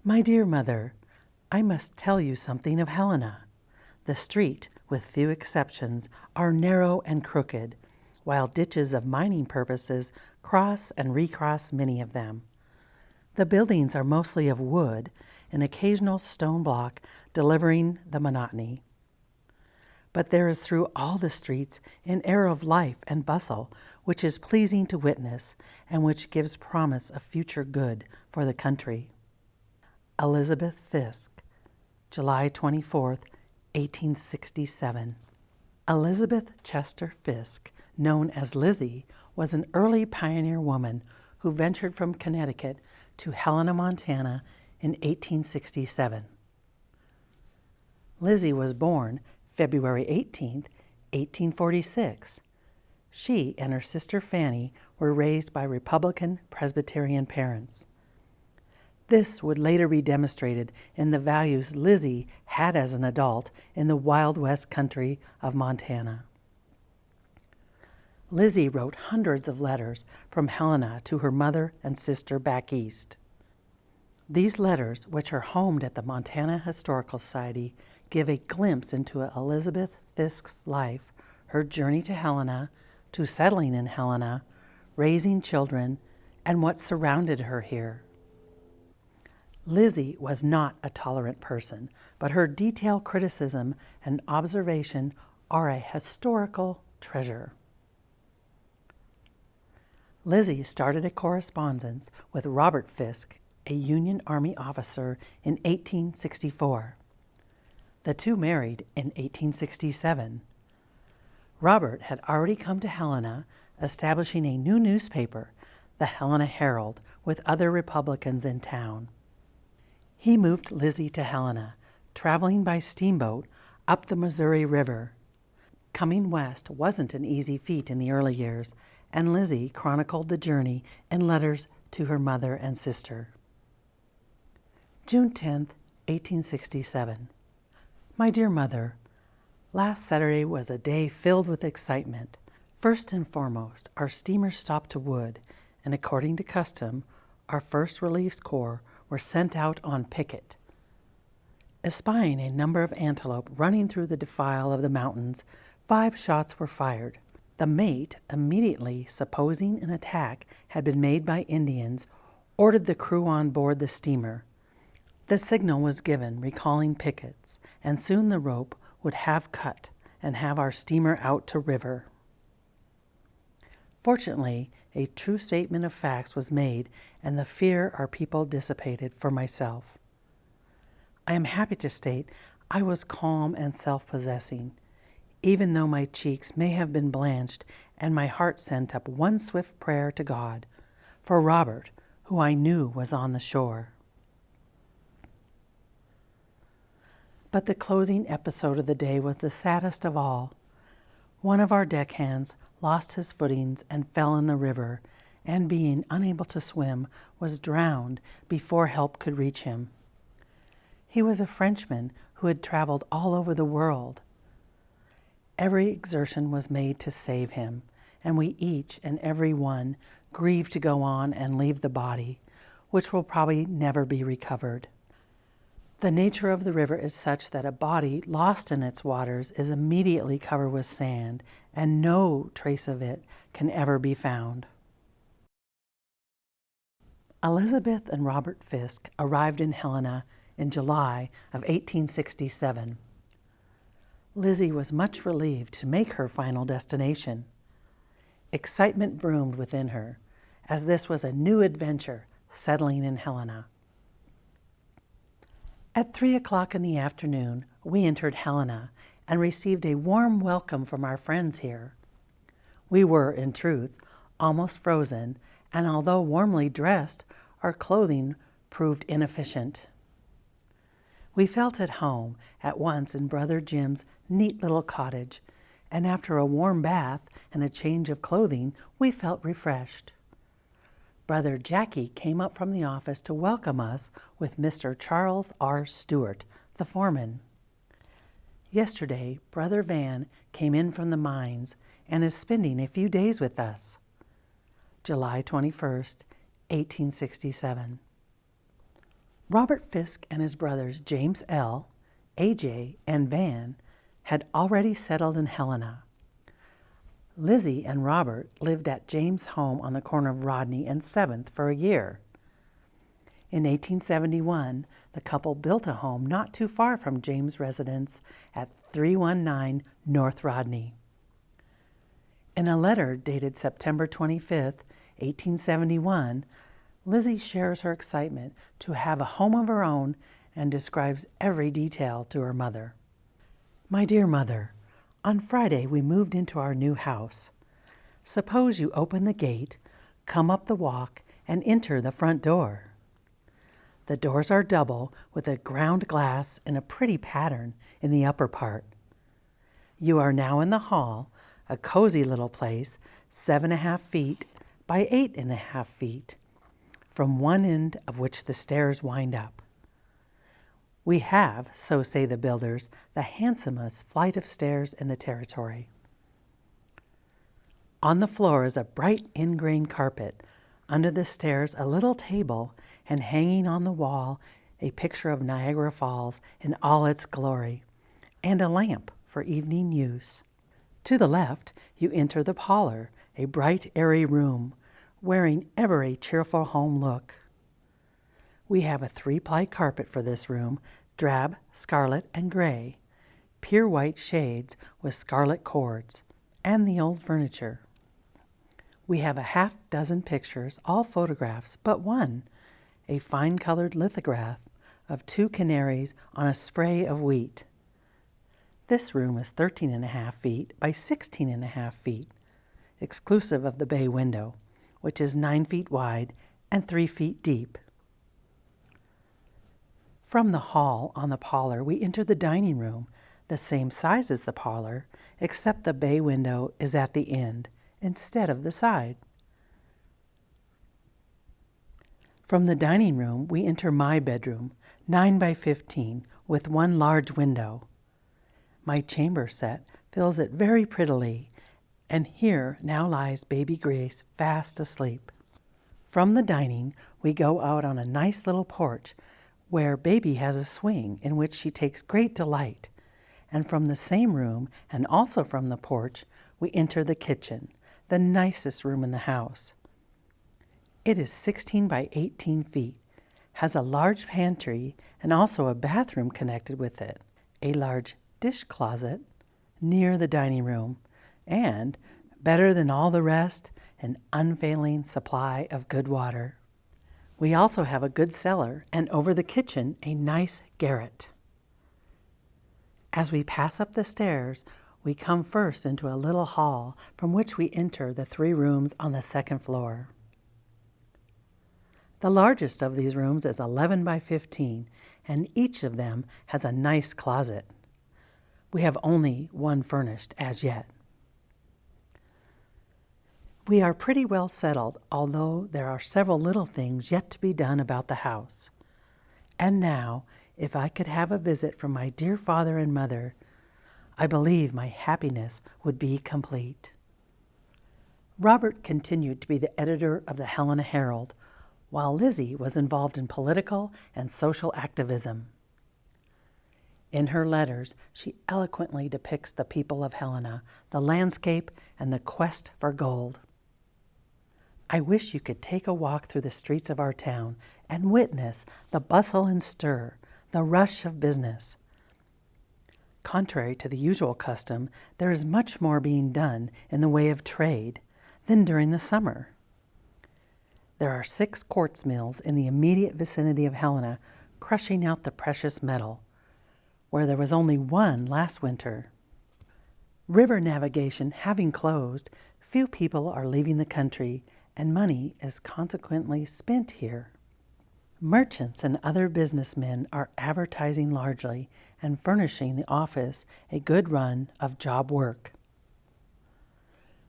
My dear mother, I must tell you something of Helena. The street, with few exceptions, are narrow and crooked, while ditches of mining purposes cross and recross many of them. The buildings are mostly of wood, an occasional stone block delivering the monotony. But there is through all the streets an air of life and bustle which is pleasing to witness and which gives promise of future good for the country. Elizabeth Fisk, July 24th, 1867. Elizabeth Chester Fisk, known as Lizzie, was an early pioneer woman who ventured from Connecticut to Helena, Montana in 1867. Lizzie was born February 18, 1846. She and her sister Fanny were raised by Republican Presbyterian parents. This would later be demonstrated in the values Lizzie had as an adult in the Wild West country of Montana. Lizzie wrote hundreds of letters from Helena to her mother and sister back east. These letters, which are homed at the Montana Historical Society, give a glimpse into Elizabeth Fisk's life, her journey to Helena, to settling in Helena, raising children, and what surrounded her here. Lizzie was not a tolerant person, but her detailed criticism and observation are a historical treasure. Lizzie started a correspondence with Robert Fisk, a Union Army officer, in 1864. The two married in 1867. Robert had already come to Helena, establishing a new newspaper, the Helena Herald, with other Republicans in town. He moved Lizzie to Helena, traveling by steamboat up the Missouri River. Coming west wasn't an easy feat in the early years, and Lizzie chronicled the journey in letters to her mother and sister. June 10, 1867. My dear mother, last Saturday was a day filled with excitement. First and foremost, our steamer stopped to Wood, and according to custom, our First Relief Corps were sent out on picket. Espying a number of antelope running through the defile of the mountains, 5 shots were fired. The mate, immediately supposing an attack had been made by Indians, ordered the crew on board the steamer. The signal was given, recalling pickets, and soon the rope would have cut and have our steamer out to river. Fortunately, a true statement of facts was made, and the fear our people dissipated for myself. I am happy to state I was calm and self-possessing, even though my cheeks may have been blanched and my heart sent up one swift prayer to God for Robert, who I knew was on the shore. But the closing episode of the day was the saddest of all. One of our deckhands lost his footings and fell in the river, and being unable to swim, was drowned before help could reach him. He was a Frenchman who had traveled all over the world. Every exertion was made to save him, and we each and every one grieved to go on and leave the body, which will probably never be recovered. The nature of the river is such that a body lost in its waters is immediately covered with sand, and no trace of it can ever be found. Elizabeth and Robert Fisk arrived in Helena in July of 1867. Lizzie was much relieved to make her final destination. Excitement bloomed within her, as this was a new adventure settling in Helena. At 3 o'clock in the afternoon, we entered Helena and received a warm welcome from our friends here. We were, in truth, almost frozen, and although warmly dressed, our clothing proved inefficient. We felt at home at once in Brother Jim's neat little cottage, and after a warm bath and a change of clothing, we felt refreshed. Brother Jackie came up from the office to welcome us with Mr. Charles R. Stewart, the foreman. Yesterday, Brother Van came in from the mines and is spending a few days with us. July 21st, 1867. Robert Fisk and his brothers James L., AJ, and Van had already settled in Helena. Lizzie and Robert lived at James' home on the corner of Rodney and 7th for a year. In 1871, the couple built a home not too far from James' residence at 319 North Rodney. In a letter dated September 25, 1871, Lizzie shares her excitement to have a home of her own and describes every detail to her mother. My dear mother, on Friday we moved into our new house. Suppose you open the gate, come up the walk, and enter the front door. The doors are double with a ground glass in a pretty pattern in the upper part. You are now in the hall, a cozy little place, 7.5 feet by 8.5 feet, from one end of which the stairs wind up. We have, so say the builders, the handsomest flight of stairs in the territory. On the floor is a bright ingrain carpet, under the stairs a little table, and hanging on the wall a picture of Niagara Falls in all its glory, and a lamp for evening use. To the left you enter the parlor, a bright, airy room, wearing ever a cheerful home look. We have a 3-ply carpet for this room, drab, scarlet, and gray, pure white shades with scarlet cords, and the old furniture. We have a half-dozen pictures, all photographs, but one, a fine-colored lithograph of 2 canaries on a spray of wheat. This room is 13.5 feet by 16.5 feet, exclusive of the bay window, which is 9 feet wide and 3 feet deep. From the hall on the parlor, we enter the dining room, the same size as the parlor, except the bay window is at the end instead of the side. From the dining room, we enter my bedroom, 9 by 15, with 1 large window. My chamber set fills it very prettily, and here now lies baby Grace fast asleep. From the dining, we go out on a nice little porch where baby has a swing in which she takes great delight, and from the same room and also from the porch, we enter the kitchen, the nicest room in the house. It is 16 by 18 feet, has a large pantry and also a bathroom connected with it, a large dish closet near the dining room, and, better than all the rest, an unfailing supply of good water. We also have a good cellar, and over the kitchen, a nice garret. As we pass up the stairs, we come first into a little hall from which we enter the 3 rooms on the 2nd floor. The largest of these rooms is 11 by 15, and each of them has a nice closet. We have only 1 furnished as yet. We are pretty well settled, although there are several little things yet to be done about the house. And now, if I could have a visit from my dear father and mother, I believe my happiness would be complete. Robert continued to be the editor of the Helena Herald, while Lizzie was involved in political and social activism. In her letters, she eloquently depicts the people of Helena, the landscape, and the quest for gold. I wish you could take a walk through the streets of our town and witness the bustle and stir, the rush of business. Contrary to the usual custom, there is much more being done in the way of trade than during the summer. There are 6 quartz mills in the immediate vicinity of Helena crushing out the precious metal, where there was only 1 last winter. River navigation having closed, few people are leaving the country, and money is consequently spent here. Merchants and other businessmen are advertising largely and furnishing the office a good run of job work.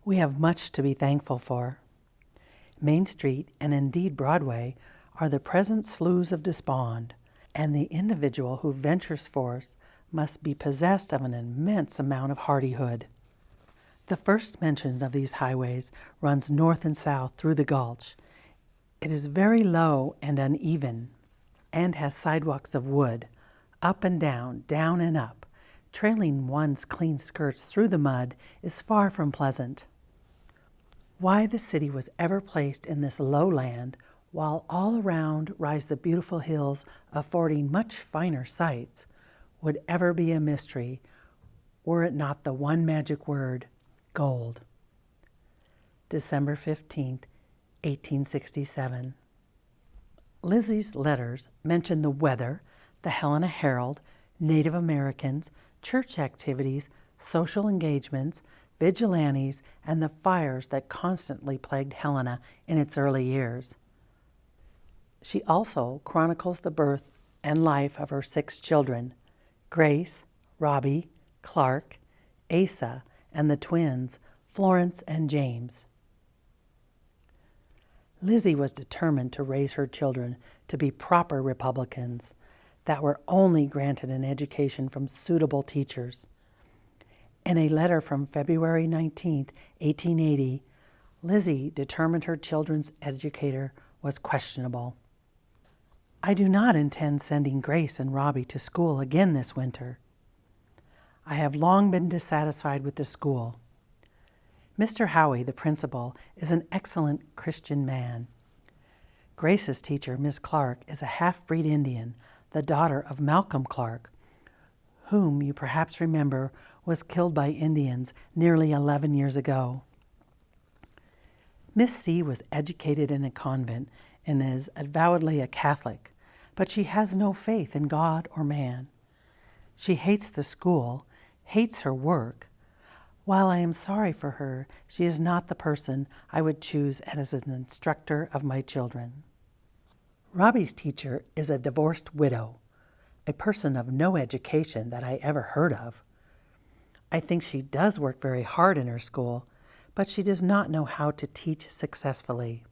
We have much to be thankful for. Main Street, and indeed Broadway, are the present sloughs of despond, and the individual who ventures forth must be possessed of an immense amount of hardihood. The first mention of these highways runs north and south through the gulch. It is very low and uneven, and has sidewalks of wood, up and down and up. Trailing one's clean skirts through the mud is far from pleasant. Why the city was ever placed in this lowland, while all around rise the beautiful hills affording much finer sights, would ever be a mystery, were it not the one magic word, gold. December 15th, 1867. Lizzie's letters mention the weather, the Helena Herald, Native Americans, church activities, social engagements, vigilantes, and the fires that constantly plagued Helena in its early years. She also chronicles the birth and life of her 6 children, Grace, Robbie, Clark, Asa, and the twins, Florence and James. Lizzie was determined to raise her children to be proper Republicans that were only granted an education from suitable teachers. In a letter from February 19, 1880, Lizzie determined her children's educator was questionable. I do not intend sending Grace and Robbie to school again this winter. I have long been dissatisfied with the school. Mr. Howie, the principal, is an excellent Christian man. Grace's teacher, Miss Clark, is a half-breed Indian, the daughter of Malcolm Clark, whom you perhaps remember was killed by Indians nearly 11 years ago. Miss C. was educated in a convent and is avowedly a Catholic, but she has no faith in God or man. She hates the school, hates her work. While I am sorry for her, she is not the person I would choose as an instructor of my children. Robbie's teacher is a divorced widow, a person of no education that I ever heard of. I think she does work very hard in her school, but she does not know how to teach successfully.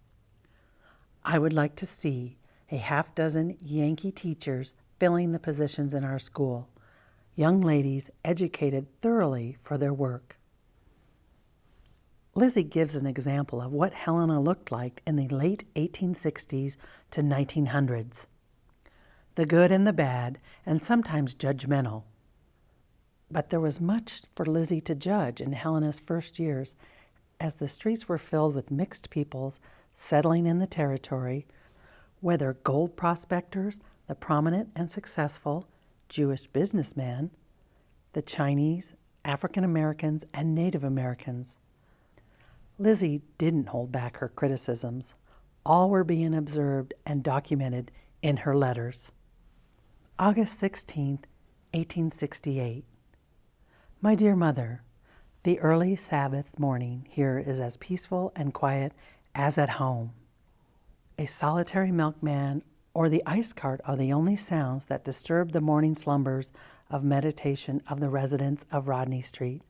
I would like to see a half-dozen Yankee teachers filling the positions in our school, young ladies educated thoroughly for their work. Lizzie gives an example of what Helena looked like in the late 1860s to 1900s. The good and the bad, and sometimes judgmental. But there was much for Lizzie to judge in Helena's first years, as the streets were filled with mixed peoples settling in the territory, whether gold prospectors, the prominent and successful Jewish businessman, the Chinese, African Americans, and Native Americans. Lizzie didn't hold back her criticisms. All were being observed and documented in her letters. August 16, 1868. My dear Mother, the early Sabbath morning here is as peaceful and quiet as at home. A solitary milkman or the ice cart are the only sounds that disturb the morning slumbers of meditation of the residents of Rodney Street.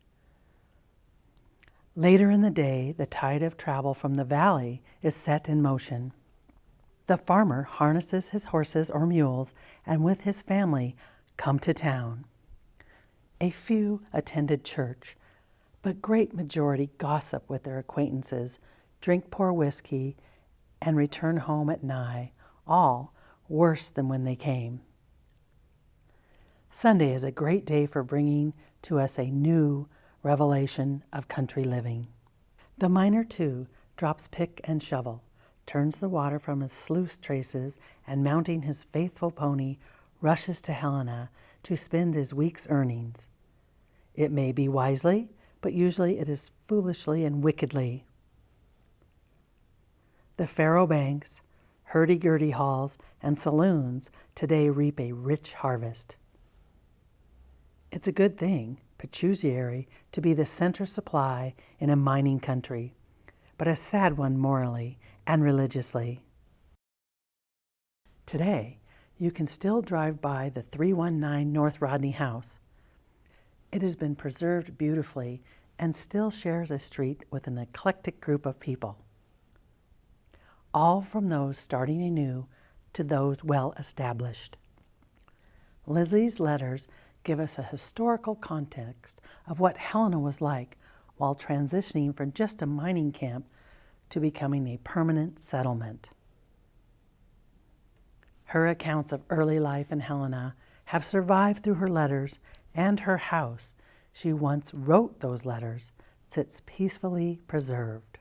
Later in the day, the tide of travel from the valley is set in motion. The farmer harnesses his horses or mules and with his family come to town. A few attended church, but great majority gossip with their acquaintances, drink poor whiskey, and return home at nigh, all worse than when they came. Sunday is a great day for bringing to us a new revelation of country living. The miner, too, drops pick and shovel, turns the water from his sluice traces, and mounting his faithful pony, rushes to Helena to spend his week's earnings. It may be wisely, but usually it is foolishly and wickedly. The faro banks, hurdy-gurdy halls, and saloons today reap a rich harvest. It's a good thing, pecuniary, to be the center supply in a mining country, but a sad one morally and religiously. Today, you can still drive by the 319 North Rodney House. It has been preserved beautifully and still shares a street with an eclectic group of people, all from those starting anew to those well established. Lizzie's letters give us a historical context of what Helena was like while transitioning from just a mining camp to becoming a permanent settlement. Her accounts of early life in Helena have survived through her letters, and her house, she once wrote those letters, sits peacefully preserved.